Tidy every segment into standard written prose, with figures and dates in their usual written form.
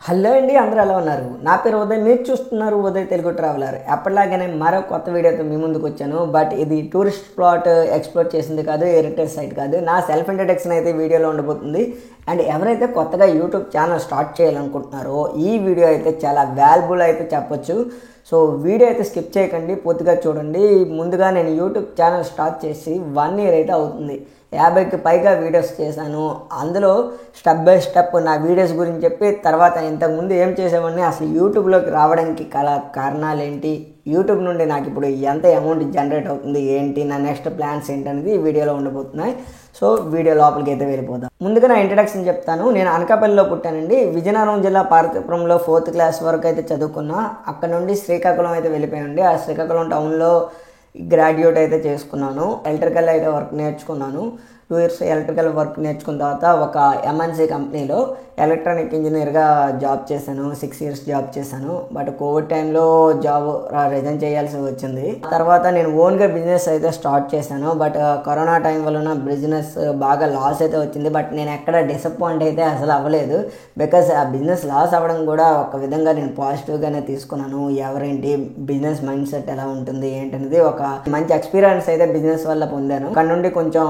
Hello అండి, అందరూ ఎలా ఉన్నారు? నా పేరు ఉదయ్, మీరు చూస్తున్నారు ఉదయ్ తెలుగు ట్రావెలర్. ఎప్పటిలాగానే మరో కొత్త వీడియోతో మీ ముందుకు వచ్చాను. బట్ ఇది టూరిస్ట్ స్పాట్ ఎక్స్ప్లోర్ చేసింది కాదు, హెరిటేజ్ సైట్ కాదు. నా సెల్ఫ్ ఇంట్రడక్షన్ అయితే వీడియోలో ఉండబోతుంది. అండ్ ఎవరైతే కొత్తగా యూట్యూబ్ ఛానల్ స్టార్ట్ చేయాలనుకుంటున్నారో ఈ వీడియో అయితే చాలా వాల్యుబుల్ అయితే చెప్పొచ్చు. సో వీడియో అయితే స్కిప్ చేయకండి, పూర్తిగా చూడండి. ముందుగా నేను యూట్యూబ్ ఛానల్ స్టార్ట్ చేసి 1 year అయితే అవుతుంది. 50కి పైగా వీడియోస్ చేశాను. అందులో స్టెప్ బై స్టెప్ నా వీడియోస్ గురించి చెప్పి, తర్వాత ఇంతకుముందు ఏం చేసేవాడిని, అసలు యూట్యూబ్లోకి రావడానికి కారణాలు ఏంటి, యూట్యూబ్ నుండి నాకు ఇప్పుడు ఎంత అమౌంట్ జనరేట్ అవుతుంది ఏంటి, నా నెక్స్ట్ ప్లాన్స్ ఏంటనేది ఈ వీడియోలో ఉండబోతున్నాయి. సో వీడియో లోపలికి అయితే వెళ్ళిపోతాం. ముందుగా నా ఇంట్రడక్షన్ చెప్తాను. నేను అనకాపల్లిలో పుట్టానండి. విజయనగరం జిల్లా పార్వతీపురంలో 4th class వరకు అయితే చదువుకున్నా. అక్కడ నుండి శ్రీకాకుళం అయితే వెళ్ళిపోయానండి. ఆ శ్రీకాకుళం టౌన్లో గ్రాడ్యుయేట్ అయితే చేసుకున్నాను. ఎలక్ట్రికల్ అయితే వర్క్ నేర్చుకున్నాను. 2 years ఎలక్ట్రికల్ వర్క్ నేర్చుకున్న తర్వాత ఒక ఎంఎన్సీ కంపెనీలో ఎలక్ట్రానిక్ ఇంజనీర్గా జాబ్ చేశాను. 6 years జాబ్ చేశాను. బట్ కోవిడ్ టైంలో జాబ్ రిజైన్ చేయాల్సి వచ్చింది. తర్వాత నేను ఓన్గా బిజినెస్ అయితే స్టార్ట్ చేశాను. బట్ కరోనా టైం వలన బిజినెస్ బాగా లాస్ అయితే వచ్చింది. బట్ నేను ఎక్కడ డిసప్పాయింట్ అయితే అసలు అవ్వలేదు. బికాస్ ఆ బిజినెస్ లాస్ అవ్వడం కూడా ఒక విధంగా నేను పాజిటివ్గానే తీసుకున్నాను. ఎవరేంటి బిజినెస్ మైండ్ సెట్ ఎలా ఉంటుంది ఏంటనేది ఒక మంచి ఎక్స్పీరియన్స్ అయితే బిజినెస్ వల్ల పొందాను. అక్కడ నుండి కొంచెం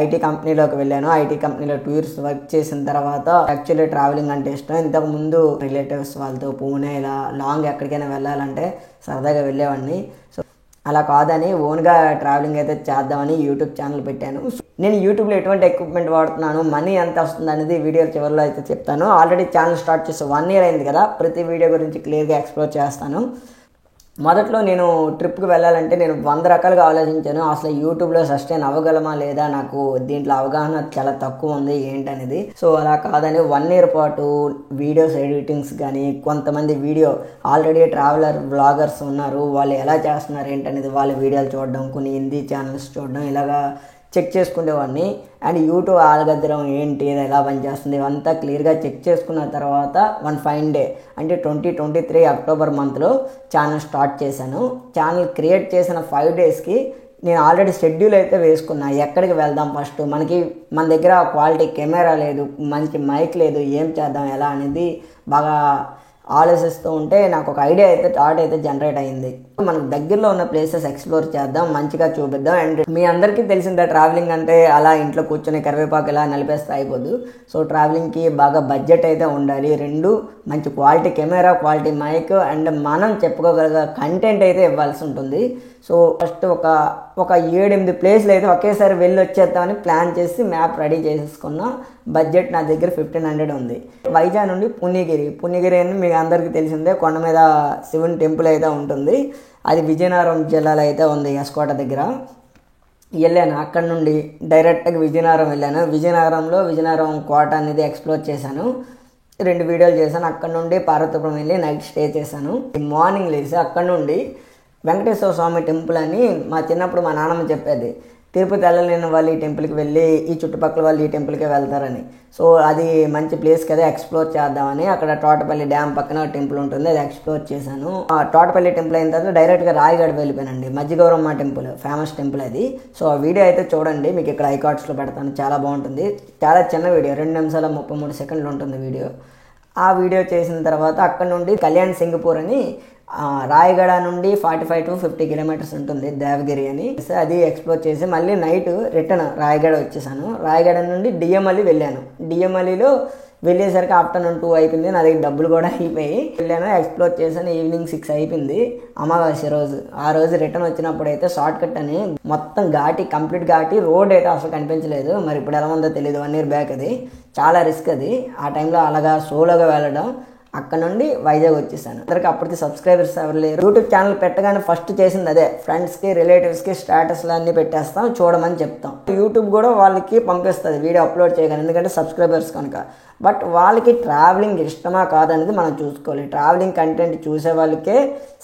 ఐటీ కంపెనీలోకి వెళ్ళాను. ఐటీ కంపెనీలో 2 years వర్క్ చేసిన తర్వాత యాక్చువల్లీ ట్రావెలింగ్ అంటే ఇష్టం. ఇంతకు ముందు రిలేటివ్స్ వాళ్ళతో పూణే ఇలా లాంగ్ ఎక్కడికైనా వెళ్ళాలంటే సరదాగా వెళ్ళేవాడిని. సో అలా కాదని ఓన్గా ట్రావెలింగ్ అయితే చేద్దామని యూట్యూబ్ ఛానల్ పెట్టాను. నేను యూట్యూబ్లో ఎటువంటి ఎక్విప్మెంట్ వాడుతున్నాను, మనీ ఎంత వస్తుంది అనేది వీడియో చివరిలో అయితే చెప్తాను. ఆల్రెడీ ఛానల్ స్టార్ట్ చేసి 1 year అయింది కదా, ప్రతి వీడియో గురించి క్లియర్గా ఎక్స్ప్లోర్ చేస్తాను. మొదట్లో నేను ట్రిప్కి వెళ్ళాలంటే నేను 100 రకాలుగా ఆలోచించాను. అసలు యూట్యూబ్లో సస్టైన్ అవ్వగలమా లేదా, నాకు దీంట్లో అవగాహన చాలా తక్కువ ఉంది ఏంటనేది. సో అలా కాదని 1 year పాటు వీడియోస్ ఎడిటింగ్స్ కానీ, కొంతమంది వీడియో ఆల్రెడీ ట్రావెలర్ బ్లాగర్స్ ఉన్నారు, వాళ్ళు ఎలా చేస్తున్నారు ఏంటనేది వాళ్ళ వీడియోలు చూడడం, కొన్ని హిందీ ఛానల్స్ చూడడం, ఇలాగా చెక్ చేసుకునేవాడిని. అండ్ యూట్యూబ్ ఆల్గోరిథం ఏంటి, ఎలా పనిచేస్తుంది ఇవంతా క్లియర్గా చెక్ చేసుకున్న తర్వాత వన్ ఫైన్ డే అంటే 2023 అక్టోబర్ మంత్లో ఛానల్ స్టార్ట్ చేశాను. ఛానల్ క్రియేట్ చేసిన 5 daysకి నేను ఆల్రెడీ షెడ్యూల్ అయితే వేసుకున్నా. ఎక్కడికి వెళ్దాం ఫస్ట్, మన దగ్గర క్వాలిటీ కెమెరా లేదు, మంచి మైక్ లేదు, ఏం చేద్దాం ఎలా అనేది బాగా ఆలోచిస్తూ ఉంటే నాకు ఒక ఐడియా అయితే థాట్ అయితే జనరేట్ అయింది. మనకు దగ్గరలో ఉన్న ప్లేసెస్ ఎక్స్ప్లోర్ చేద్దాం, మంచిగా చూపిద్దాం. అండ్ మీ అందరికీ తెలిసిందే ట్రావెలింగ్ అంటే అలా ఇంట్లో కూర్చొని కరివేపాకు ఇలా నలిపేస్తే అయిపోద్దు. సో ట్రావెలింగ్కి బాగా బడ్జెట్ అయితే ఉండాలి. 2 మంచి quality camera, quality mic and మనం చెప్పుకోగలిగే కంటెంట్ అయితే ఇవ్వాల్సి ఉంటుంది. సో ఫస్ట్ ఒక 7-8 ప్లేస్లు అయితే ఒకేసారి వెళ్ళి వచ్చేద్దామని ప్లాన్ చేసి మ్యాప్ రెడీ చేసేసుకున్నా. బడ్జెట్ నా దగ్గర 1500 ఉంది. వైజాగ్ నుండి పుణ్యగిరి అని మీకు అందరికీ తెలిసిందే, కొండ మీద శివుని టెంపుల్ అయితే ఉంటుంది. అది విజయనగరం జిల్లాలో అయితే ఉంది, ఎస్కోట దగ్గర. వెళ్ళాను. అక్కడ నుండి డైరెక్ట్గా విజయనగరం వెళ్ళాను. విజయనగరం కోట అనేది ఎక్స్ప్లోర్ చేశాను. 2 వీడియోలు చేశాను. అక్కడ నుండి పార్వతీపురం వెళ్ళి నైట్ స్టే చేశాను. మార్నింగ్ లేచి అక్కడ నుండి వెంకటేశ్వర స్వామి టెంపుల్ అని మా చిన్నప్పుడు మా నాన్నమ్మ చెప్పేది. తిరుపతి వెళ్ళలేని వాళ్ళు ఈ టెంపుల్కి వెళ్ళి ఈ చుట్టుపక్కల వాళ్ళు ఈ టెంపుల్కే వెళ్తారని. సో అది మంచి ప్లేస్ కదా, ఎక్స్ప్లోర్ చేద్దామని అక్కడ తోటపల్లి డ్యామ్ పక్కన టెంపుల్ ఉంటుంది, అది ఎక్స్ప్లోర్ చేశాను. ఆ తోటపల్లి టెంపుల్ అయిన తర్వాత డైరెక్ట్గా రాయగడ వెళ్ళిపోయానండి. మజ్జిగౌరమ్మ టెంపుల్ ఫేమస్ టెంపుల్ అది. సో ఆ వీడియో అయితే చూడండి, మీకు ఇక్కడ ఐకార్డ్స్లో పెడతాను, చాలా బాగుంటుంది. చాలా చిన్న వీడియో, 2 నిమిషాల 33 సెకండ్లు ఉంటుంది వీడియో. ఆ వీడియో చేసిన తర్వాత అక్కడ నుండి కళ్యాణ్ సింగపూర్ అని రాయగడ నుండి 45 to 50 kilometers ఉంటుంది, దేవగిరి అని. అది ఎక్స్ప్లోర్ చేసి మళ్ళీ నైట్ రిటర్న్ రాయగడ వచ్చేసాను. రాయగడ నుండి డిఎంఎల్లి వెళ్ళాను. డిఎంఎల్లిలో వెళ్ళేసరికి ఆఫ్టర్నూన్ 2 అయిపోయింది. నా దగ్గర డబ్బులు కూడా అయిపోయి వెళ్ళాను, ఎక్స్ప్లోర్ చేశాను. ఈవినింగ్ 6 అయిపోయింది, అమావాస్య రోజు. ఆ రోజు రిటర్న్ వచ్చినప్పుడు అయితే షార్ట్ కట్ అని మొత్తం కంప్లీట్ ఘాటి రోడ్ అయితే అసలు కనిపించలేదు. మరి ఇప్పుడు ఎలా ఉందో తెలియదు, 1 year బ్యాక్. అది చాలా రిస్క్. అది ఆ టైంలో అలాగా సోలోగా వెళ్ళడం. అక్కడ నుండి వైజాగ్ వచ్చేసాను. అందరికి అప్పటికి సబ్స్క్రైబర్స్ ఎవరు లేరు. యూట్యూబ్ ఛానల్ పెట్టగానే ఫస్ట్ చేసింది అదే, ఫ్రెండ్స్కి రిలేటివ్స్కి స్టేటస్లు అన్నీ పెట్టేస్తాం, చూడమని చెప్తాం. యూట్యూబ్ కూడా వాళ్ళకి పంపిస్తుంది వీడియో అప్లోడ్ చేయగానే, ఎందుకంటే సబ్స్క్రైబర్స్ కనుక. బట్ వాళ్ళకి ట్రావెలింగ్ ఇష్టమా కాదనేది మనం చూసుకోవాలి. ట్రావెలింగ్ కంటెంట్ చూసే వాళ్ళకే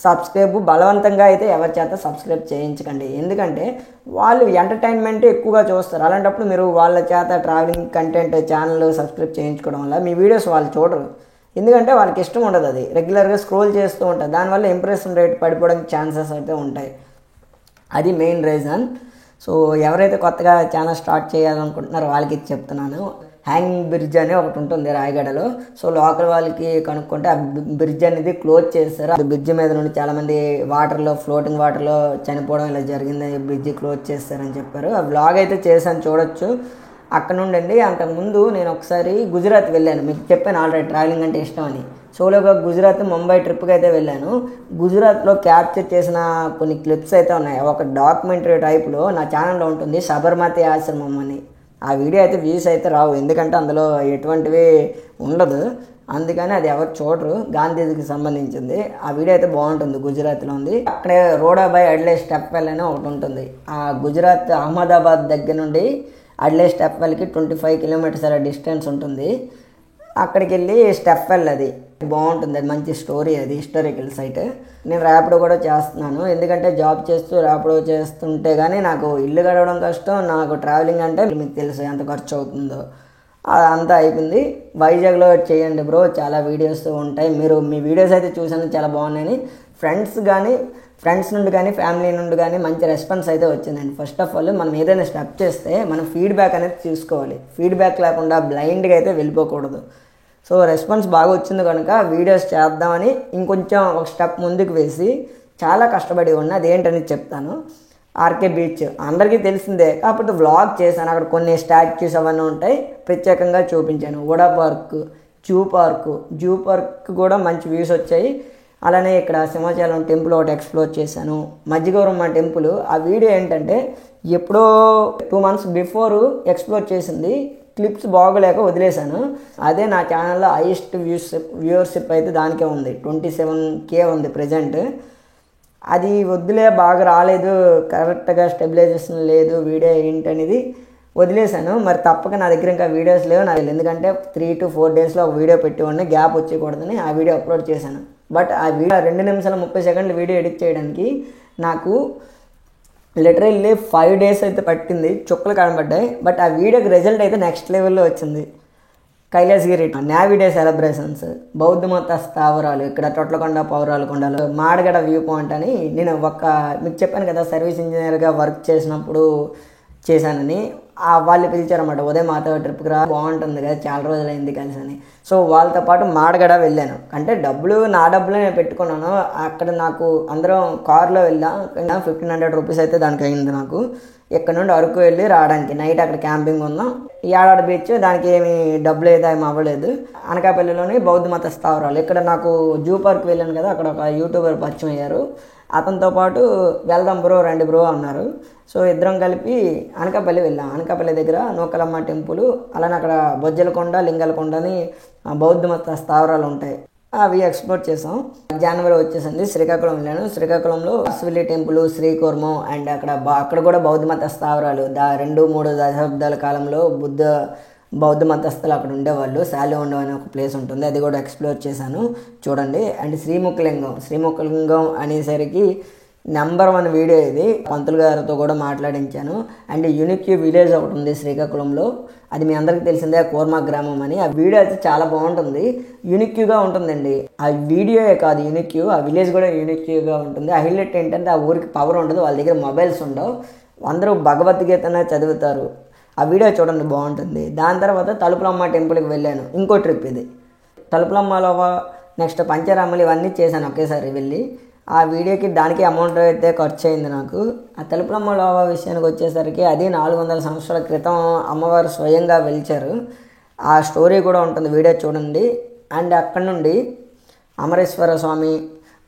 సబ్స్క్రైబ్, బలవంతంగా అయితే ఎవరి చేత సబ్స్క్రైబ్ చేయించకండి. ఎందుకంటే వాళ్ళు ఎంటర్టైన్మెంట్ ఎక్కువగా చూస్తారు. అలాంటప్పుడు మీరు వాళ్ళ చేత ట్రావెలింగ్ కంటెంట్ ఛానల్ సబ్స్క్రైబ్ చేయించుకోవడం వల్ల మీ వీడియోస్ వాళ్ళు చూడరు. ఎందుకంటే వాళ్ళకి ఇష్టం ఉండదు, అది రెగ్యులర్గా స్క్రోల్ చేస్తూ ఉంటారు. దానివల్ల ఇంప్రెషన్ రేట్ పడిపోవడానికి ఛాన్సెస్ అయితే ఉంటాయి. అది మెయిన్ రీజన్. సో ఎవరైతే కొత్తగా ఛానల్ స్టార్ట్ చేయాలనుకుంటున్నారో వాళ్ళకి చెప్తున్నాను, హ్యాంగింగ్ బ్రిడ్జ్ అని ఒకటి ఉంటుంది రాయగడలో. సో లోకల్ వాళ్ళకి కనుక్కుంటే ఆ బ్రిడ్జ్ అనేది క్లోజ్ చేస్తారు. ఆ బ్రిడ్జ్ మీద నుండి చాలామంది వాటర్లో ఫ్లోటింగ్ వాటర్లో చనిపోవడం ఇలా జరిగింది, బ్రిడ్జ్ క్లోజ్ చేస్తారని చెప్పారు. ఆ వ్లాగ్ అయితే చేశాను, చూడొచ్చు. అక్కడ నుండి అండి అంతకుముందు నేను ఒకసారి గుజరాత్ వెళ్ళాను, మీకు చెప్పాను ఆల్రెడీ ట్రావెలింగ్ అంటే ఇష్టం అని. సోలోగా గుజరాత్ ముంబై ట్రిప్కి అయితే వెళ్ళాను. గుజరాత్లో క్యాప్చర్ చేసిన కొన్ని క్లిప్స్ అయితే ఉన్నాయి, ఒక డాక్యుమెంటరీ టైప్లో నా ఛానల్లో ఉంటుంది, సబర్మతి ఆశ్రమం అని. ఆ వీడియో అయితే వ్యూస్ అయితే రావు, ఎందుకంటే అందులో ఎటువంటివి ఉండదు, అందుకని అది ఎవరు చూడరు. గాంధీజీకి సంబంధించింది ఆ వీడియో అయితే బాగుంటుంది, గుజరాత్లో ఉంది. అక్కడే రోడాబాయ్ అడ్లే స్టెప్ వెల్ అని ఒకటి ఉంటుంది. ఆ గుజరాత్ అహ్మదాబాద్ దగ్గర నుండి అడ్లే స్టెప్ వెల్కి 25 కిలోమీటర్స్ అలా డిస్టెన్స్ ఉంటుంది. అక్కడికి వెళ్ళి స్టెప్ వెల్ అది బాగుంటుంది, అది మంచి స్టోరీ, అది హిస్టారికల్ సైట్. నేను ర్యాపిడో కూడా చేస్తున్నాను, ఎందుకంటే జాబ్ చేస్తూ ర్యాపిడో చేస్తుంటే కానీ నాకు ఇల్లు గడవడం కష్టం. నాకు ట్రావెలింగ్ అంటే మీకు తెలుసు ఎంత ఖర్చు అవుతుందో. అంతా అయిపోయింది. వైజాగ్లో చేయండి బ్రో, చాలా వీడియోస్ ఉంటాయి. మీరు మీ వీడియోస్ అయితే చూసాను, చాలా బాగున్నాయని ఫ్రెండ్స్ నుండి కానీ ఫ్యామిలీ నుండి కానీ మంచి రెస్పాన్స్ అయితే వచ్చిందండి. ఫస్ట్ ఆఫ్ ఆల్ మనం ఏదైనా స్టెప్ చేస్తే మనం ఫీడ్బ్యాక్ అనేది తీసుకోవాలి, ఫీడ్బ్యాక్ లేకుండా బ్లైండ్గా అయితే వెళ్ళిపోకూడదు. సో రెస్పాన్స్ బాగా వచ్చింది కనుక వీడియోస్ చేద్దామని ఇంకొంచెం ఒక స్టెప్ ముందుకు వేసి చాలా కష్టపడి ఉన్నా. అదేంటని చెప్తాను. ఆర్కే బీచ్ అందరికీ తెలిసిందే, కాకపోతే వ్లాగ్ చేశాను. అక్కడ కొన్ని స్టాచ్యూస్ అవన్నీ ఉంటాయి, ప్రత్యేకంగా చూపించాను. ఓడా పార్క్, జూ పార్క్ కూడా మంచి వ్యూస్ వచ్చాయి. అలానే ఇక్కడ సింహాచలం టెంపుల్ ఒకటి ఎక్స్ప్లోర్ చేశాను. మజ్జిగౌరమ్మ టెంపుల్, ఆ వీడియో ఏంటంటే ఎప్పుడో 2 months బిఫోర్ ఎక్స్ప్లోర్ చేసింది, క్లిప్స్ బాగోలేక వదిలేశాను. అదే నా ఛానల్లో హైయెస్ట్ వ్యూవర్షిప్ అయితే దానికే ఉంది, 27K ఉంది ప్రజెంట్. అది వద్దులే, బాగా రాలేదు, కరెక్ట్గా స్టెబిలైజేషన్ లేదు వీడియో ఏంటనేది వదిలేశాను. మరి తప్పక నా దగ్గర ఇంకా వీడియోస్ లేవు నాకు, ఎందుకంటే 3 to 4 daysలో ఒక వీడియో పెట్టి గ్యాప్ వచ్చేయకూడదని ఆ వీడియో అప్లోడ్ చేశాను. బట్ ఆ వీడియో 2 నిమిషాల 30 సెకండ్ల వీడియో ఎడిట్ చేయడానికి నాకు లిటరల్లీ 5 days అయితే పట్టింది, చుక్కలు కనబడ్డాయి. బట్ ఆ వీడియోకి రిజల్ట్ అయితే నెక్స్ట్ లెవెల్లో వచ్చింది. కైలాసగిరి నావీ డే సెలబ్రేషన్స్, బౌద్ధ మత స్థావరాలు, ఇక్కడ తొట్లకొండ, పౌరాలకొండలో మాడగడ వ్యూ పాయింట్ అని. నేను మీకు చెప్పాను కదా సర్వీస్ ఇంజనీర్గా వర్క్ చేసినప్పుడు చేశానని. వాళ్ళు పిలిచారన్నమాట, ఉదయం మాతో ట్రిప్కి రా, బాగుంటుంది కదా, చాలా రోజులైంది కలిసి అని. సో వాళ్ళతో పాటు మాడగడ వెళ్ళాను. అంటే నా డబ్బులు నేను పెట్టుకున్నాను. అక్కడ నాకు అందరం కారులో వెళ్ళాం, 1500 రూపీస్ అయితే దానికి అయింది నాకు. ఇక్కడ నుండి అరకు వెళ్ళి రావడానికి, నైట్ అక్కడ క్యాంపింగ్ ఉందాం. యాడాడ బీచ్, దానికి ఏమి డబ్బులు అయితే ఏమి అవ్వలేదు. అనకాపల్లిలోని బౌద్ధ మత స్థావరాలు, ఇక్కడ నాకు జూ పార్క్ వెళ్ళాను కదా, అక్కడ ఒక యూట్యూబర్ పరిచయం అయ్యారు. అతనితో పాటు వెళ్దాం బ్రో, రండి బ్రో అన్నారు. సో ఇద్దరం కలిపి అనకాపల్లి వెళ్ళాం. అనకాపల్లి దగ్గర నూకలమ్మ టెంపుల్, అలానే అక్కడ బొజ్జలకొండ, లింగలకొండ అని బౌద్ధ మత స్థావరాలు ఉంటాయి, అవి ఎక్స్ప్లోర్ చేసాం. జనవరి వచ్చేసింది, శ్రీకాకుళం వెళ్ళాను. శ్రీకాకుళంలో శివలి టెంపుల్, శ్రీకూర్మం అండ్ అక్కడ కూడా బౌద్ధ మత స్థావరాలు. 2-3 దశాబ్దాల కాలంలో బౌద్ధ మతస్థులు అక్కడ ఉండేవాళ్ళు. శాలిహొండం అనే ఒక ప్లేస్ ఉంటుంది, అది కూడా ఎక్స్ప్లోర్ చేశాను, చూడండి. అండ్ శ్రీముఖలింగం అనేసరికి నెంబర్ 1 వీడియో ఇది. పంతులు గారితో కూడా మాట్లాడించాను. అండ్ యూనిక్ విలేజ్ ఒకటి ఉంది శ్రీకాకుళంలో, అది మీ అందరికీ తెలిసిందే, కూర్మా గ్రామం అని. ఆ వీడియో అయితే చాలా బాగుంటుంది, యూనిక్గా ఉంటుందండి. ఆ వీడియోయే కాదు యూనిక్, ఆ విలేజ్ కూడా యూనిక్గా ఉంటుంది. ఆ హైలైట్ ఏంటంటే ఆ ఊరికి పవర్ ఉండదు, వాళ్ళ దగ్గర మొబైల్స్ ఉండవు, అందరూ భగవద్గీతనే చదువుతారు. ఆ వీడియో చూడండి, బాగుంటుంది. దాని తర్వాత తలుపులమ్మ టెంపుల్కి వెళ్ళాను, ఇంకో ట్రిప్ ఇది. తలుపులమ్మలో నెక్స్ట్ పంచరామలు ఇవన్నీ చేశాను ఒకేసారి వెళ్ళి. ఆ వీడియోకి దానికి అమౌంట్ అయితే ఖర్చు అయింది నాకు. ఆ తలుపులమ్మలో విషయానికి వచ్చేసరికి అది 400 సంవత్సరాల క్రితం అమ్మవారు స్వయంగా వెలిచారు. ఆ స్టోరీ కూడా ఉంటుంది, వీడియో చూడండి. అండ్ అక్కడ నుండి అమరేశ్వర స్వామి,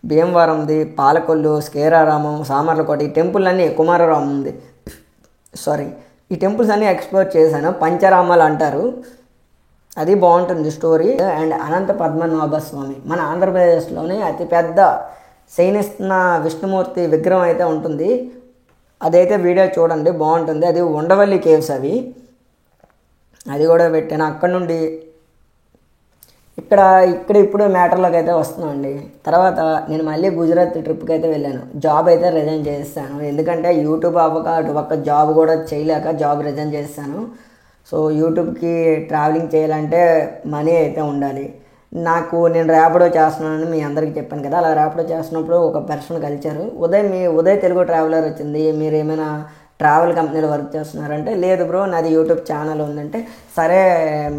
భీమవరంది, పాలకొల్లు, స్కేరారామం, సామర్లకోట, ఈ టెంపుల్ అన్నీ, కుమారరామం ఉంది, ఈ టెంపుల్స్ అన్నీ ఎక్స్ప్లోర్ చేశాను. పంచరామాలు అంటారు, అది బాగుంటుంది స్టోరీ. అండ్ అనంత పద్మనాభ స్వామి, మన ఆంధ్రప్రదేశ్లోనే అతిపెద్ద శయనిస్తున్న విష్ణుమూర్తి విగ్రహం అయితే ఉంటుంది, అదైతే వీడియో చూడండి, బాగుంటుంది. అది ఉండవల్లి కేవ్స్ అవి, అది కూడా పెట్టాను. అక్కడ నుండి ఇక్కడ ఇప్పుడు మ్యాటర్లోకి అయితే వస్తున్నామండి. తర్వాత నేను మళ్ళీ గుజరాత్ ట్రిప్కి అయితే వెళ్ళాను. జాబ్ అయితే రిజైన్ చేస్తాను, ఎందుకంటే యూట్యూబ్ అవ్వక అటు పక్క జాబ్ కూడా చేయలేక జాబ్ రిజైన్ చేస్తాను. సో యూట్యూబ్కి ట్రావెలింగ్ చేయాలంటే మనీ అయితే ఉండాలి. నేను ర్యాపిడో చేస్తున్నానని మీ అందరికీ చెప్పాను కదా, అలా ర్యాపిడో చేస్తున్నప్పుడు ఒక పర్సన్ కలిశారు. ఉదయ్ తెలుగు ట్రావెలర్ వచ్చింది, మీరు ఏమైనా ట్రావెల్ కంపెనీలో వర్క్ చేస్తున్నారంటే, లేదు బ్రో నాది యూట్యూబ్ ఛానల్ ఉందంటే, సరే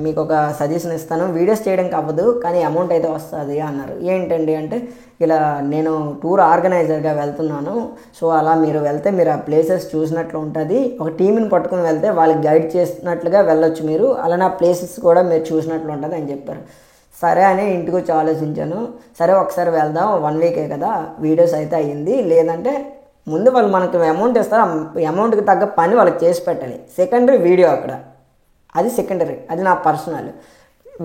మీకు ఒక సజెషన్ ఇస్తాను, వీడియోస్ చేయడానికి అవ్వదు కానీ అమౌంట్ అయితే వస్తుంది అన్నారు. ఏంటండి అంటే, ఇలా నేను టూర్ ఆర్గనైజర్గా వెళ్తున్నాను, సో అలా మీరు వెళ్తే మీరు ఆ ప్లేసెస్ చూసినట్లు ఉంటుంది, ఒక టీంని పట్టుకుని వెళ్తే వాళ్ళకి గైడ్ చేసినట్లుగా వెళ్ళొచ్చు మీరు, అలానే ఆ ప్లేసెస్ కూడా మీరు చూసినట్లు ఉంటుంది అని చెప్పారు. సరే అని ఇంటికి వచ్చి ఆలోచించాను. సరే ఒకసారి వెళ్దాం, 1 వీకే కదా, వీడియోస్ అయితే అయ్యింది, లేదంటే ముందు వాళ్ళు మనకు అమౌంట్ ఇస్తారు, అమౌంట్కి తగ్గ పని వాళ్ళకి చేసి పెట్టాలి. సెకండరీ వీడియో అక్కడ, అది సెకండరీ, అది నా పర్సనల్.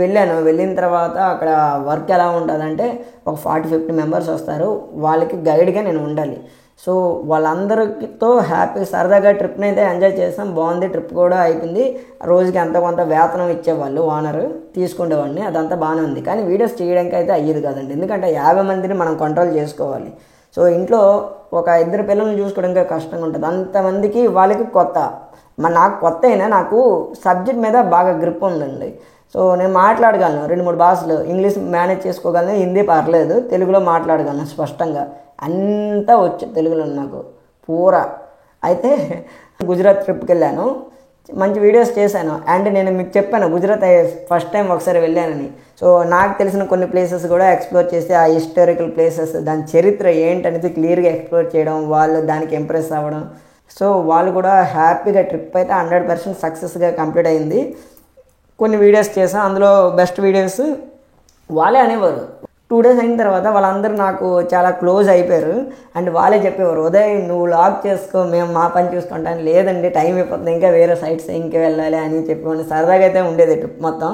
వెళ్ళిన తర్వాత అక్కడ వర్క్ ఎలా ఉంటుందంటే, ఒక 40-50 మెంబర్స్ వస్తారు, వాళ్ళకి గైడ్గా నేను ఉండాలి. సో వాళ్ళందరితో హ్యాపీ సరదాగా ట్రిప్ని అయితే ఎంజాయ్ చేస్తాం, బాగుంది, ట్రిప్ కూడా అయిపోయింది. రోజుకి ఎంత కొంత వేతనం ఇచ్చేవాళ్ళు, ఓనర్ తీసుకునేవాడిని, అదంతా బాగానే ఉంది. కానీ వీడియోస్ చేయడానికి అయితే అయ్యేది కాదండి, ఎందుకంటే 50 మందిని మనం కంట్రోల్ చేసుకోవాలి. సో ఇంట్లో ఒక 2 పిల్లల్ని చూసుకోవడానికి కష్టంగా ఉంటుంది, అంతమందికి వాళ్ళకి కొత్త. నాకు కొత్త అయినా నాకు సబ్జెక్ట్ మీద బాగా గ్రిప్ ఉందండి. సో నేను మాట్లాడగలను 2-3 భాషలు, ఇంగ్లీష్ మేనేజ్ చేసుకోగలను, హిందీ పర్లేదు, తెలుగులో మాట్లాడగలను స్పష్టంగా, అంతా వచ్చు తెలుగులో నాకు పూరా. అయితే గుజరాత్ ట్రిప్కి వెళ్ళాను, మంచి వీడియోస్ చేశాను. అండ్ నేను మీకు చెప్పాను గుజరాత్ ఫస్ట్ టైం ఒకసారి వెళ్ళానని. సో నాకు తెలిసిన కొన్ని ప్లేసెస్ కూడా ఎక్స్ప్లోర్ చేసి, ఆ హిస్టారికల్ ప్లేసెస్, దాని చరిత్ర ఏంటనేది క్లియర్గా ఎక్స్ప్లోర్ చేయడం, వాళ్ళు దానికి ఇంప్రెస్ అవ్వడం. సో వాళ్ళు కూడా హ్యాపీగా, ట్రిప్ అయితే 100% సక్సెస్గా కంప్లీట్ అయింది. కొన్ని వీడియోస్ చేసాం, అందులో బెస్ట్ వీడియోస్ వాళ్ళే అనేవారు. 2 డేస్ అయిన తర్వాత వాళ్ళందరూ నాకు చాలా క్లోజ్ అయిపోయారు. అండ్ వాళ్ళే చెప్పేవారు, ఉదయ్ నువ్వు లాగ్ చేసుకో, మేము మా పని చూసుకుంటాను. లేదండి టైం అయిపోతుంది, ఇంకా వేరే సైట్స్ ఇంకా వెళ్ళాలి అని చెప్పేవాడిని. సరదాగా అయితే ఉండేది ట్రిప్ మొత్తం.